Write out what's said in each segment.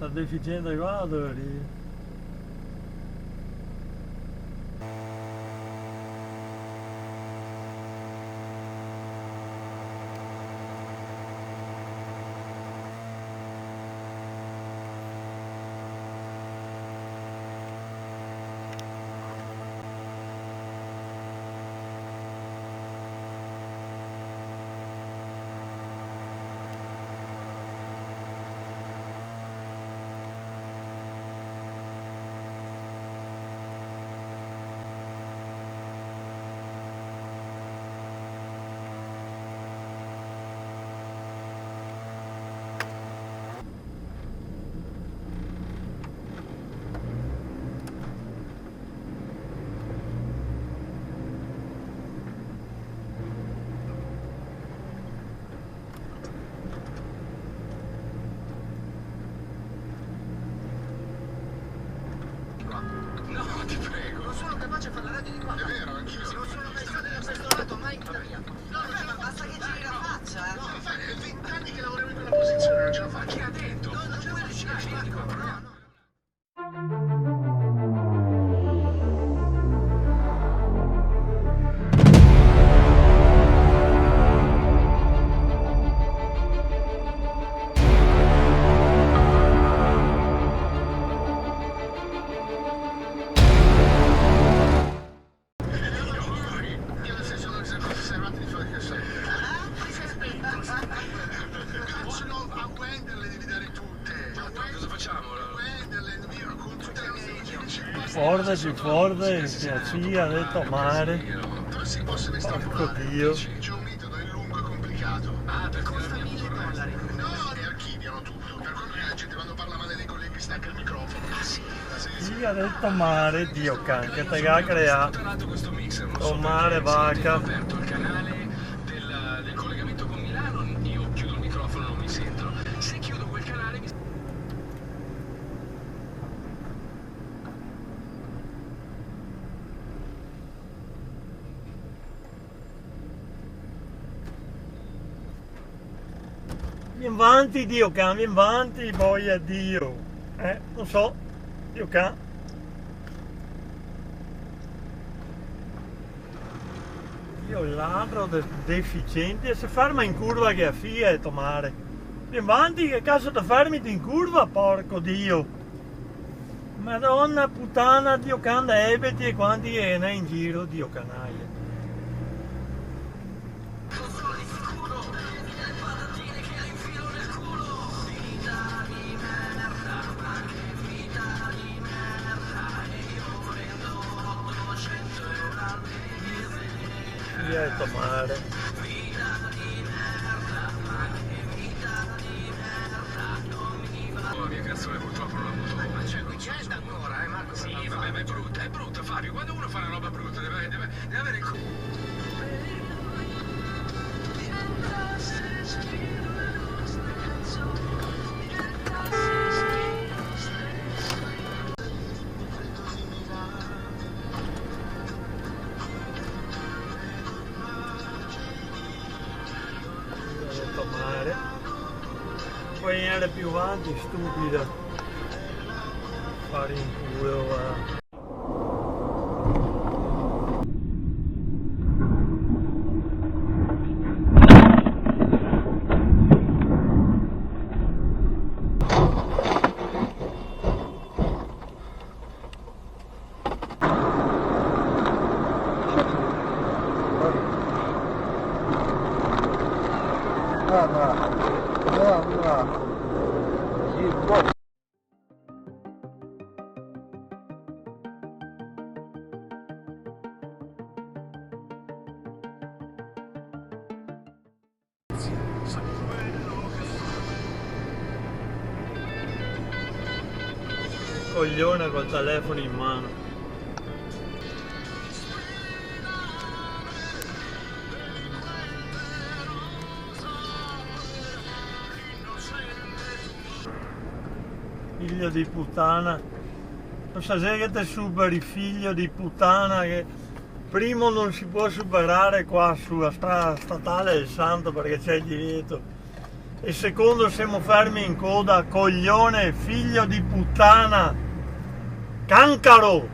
sta deficiente qua dove arriva? No, ti prego. Non sono capace a fare la radio di qua. È vero, anch'io. Non sono mai stato in questo lato, mai in italiano. No, ma basta che giri la faccia. No, è 20 anni che lavoriamo in quella posizione, non ce la faccio. Chi ha detto? No, non ce la faccio. No. Forte, sì, ha detto mare. Porco Dio. C'è un metodo, è lungo e complicato. Ah, perché costa $1000. No, e archiviano tutto. Per quello che la gente quando parla male dei colleghi stacca il microfono. Ah sì, sì, ha detto mare, Dio can, che te ha creato. O mare, vacca. Ho aperto il canale del collegamento con Milano, io chiudo il microfono, non mi sentono. Se chiudo quel canale mi... Vieni avanti, Dio can, vieni avanti, poi addio. Non so, Dio can. Io il ladro deficiente e si ferma in curva che a Fiat, mare. Vieni avanti, che cazzo ti fermi in curva, porco Dio. Madonna puttana, Dio can, ebeti e quanti è in giro, Dio canaglia. Dietro mare. La mia canzone purtroppo non l'ho avuto. Ma c'è Vicenza ancora, Marco? Sì, vabbè, ma è brutta, Fabio. Quando uno fa una roba brutta deve avere il mare. Poi venire più avanti, stupida. Fare in culo, va. Coglione col telefono in mano. Figlio di puttana. Non so se che te superi, figlio di puttana, che primo non si può superare qua sulla strada statale del Santo perché c'è il divieto. e secondo siamo fermi in coda, coglione, figlio di puttana, cancaro.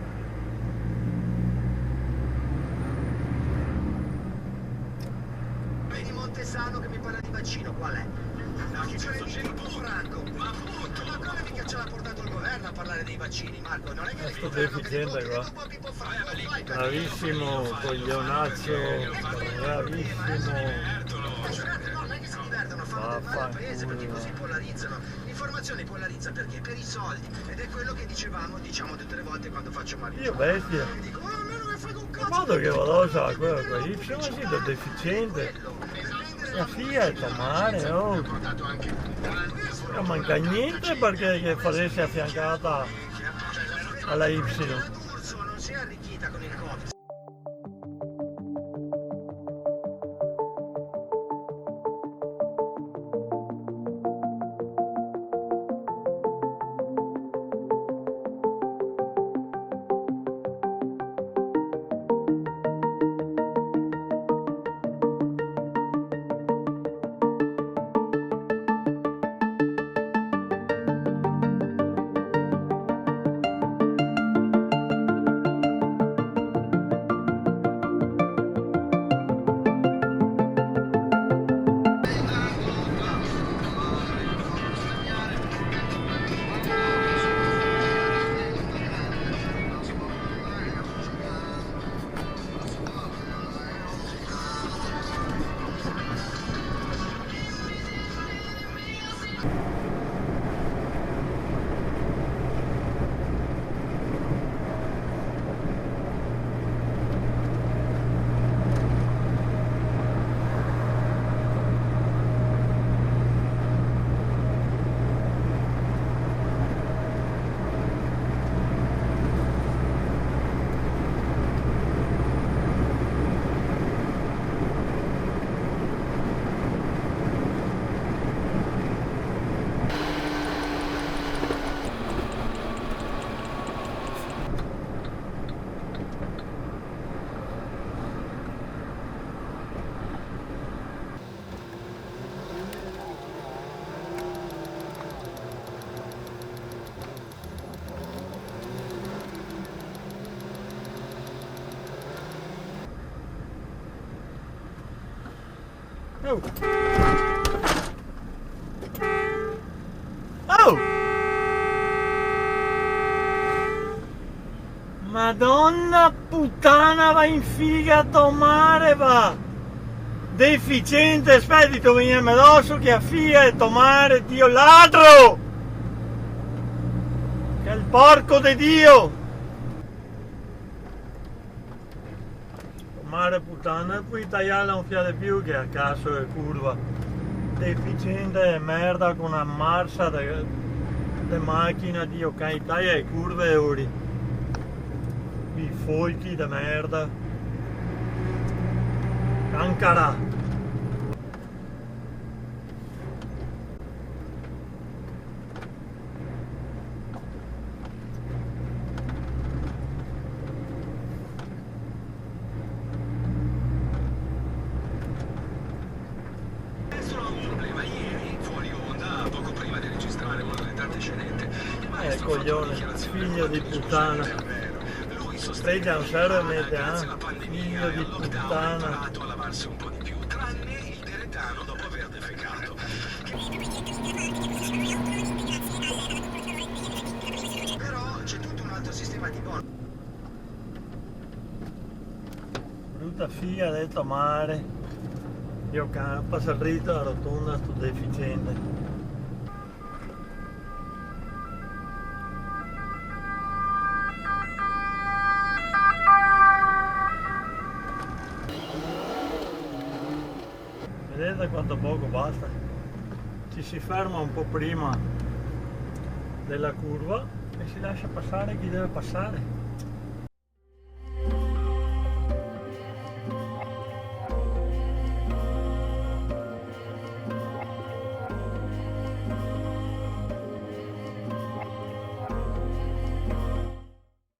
Vedi Montesano che mi parla di vaccino, qual è? Ma che c'è Franco? Ma appunto, ma come mica ce l'ha portato il governo a parlare dei vaccini, Marco? Non è che Questo deficiente qua, bravissimo, coglionazzo, bravissimo. Fanno del paese perché così polarizzano. L'informazione polarizza perché? Per i soldi. Ed è quello che diciamo tutte le volte quando faccio male. Io bestia. E dico, oh, a me non mi frega un cazzo. Guarda che veloce ha quello qua, io sono così da deficiente. La figlia è tomare, oh. Non manca niente perché che fosse affiancata alla Y. Non si è arricchita con il Covid. Oh! Oh! Madonna puttana, va in figa a tomare, va! Deficiente, spedito veniamo addosso che a figa e tomare, Dio ladro! Che è il porco di Dio! Mare puttana, puoi tagliarla un fiale più che a caso è curva. Deficiente e merda con una marcia di macchina, Dio, che taglia le curve ora. I folchi di merda. Cancara. Coglione, figlio di puttana. Sveglia un serve mette, figlio di puttana. Però c'è tutto un altro sistema di bonus. Brutta figlia del tomare. Io passa dritto la rotonda sto deficiente. Vedete quanto poco basta? Ci si ferma un po' prima della curva e si lascia passare chi deve passare.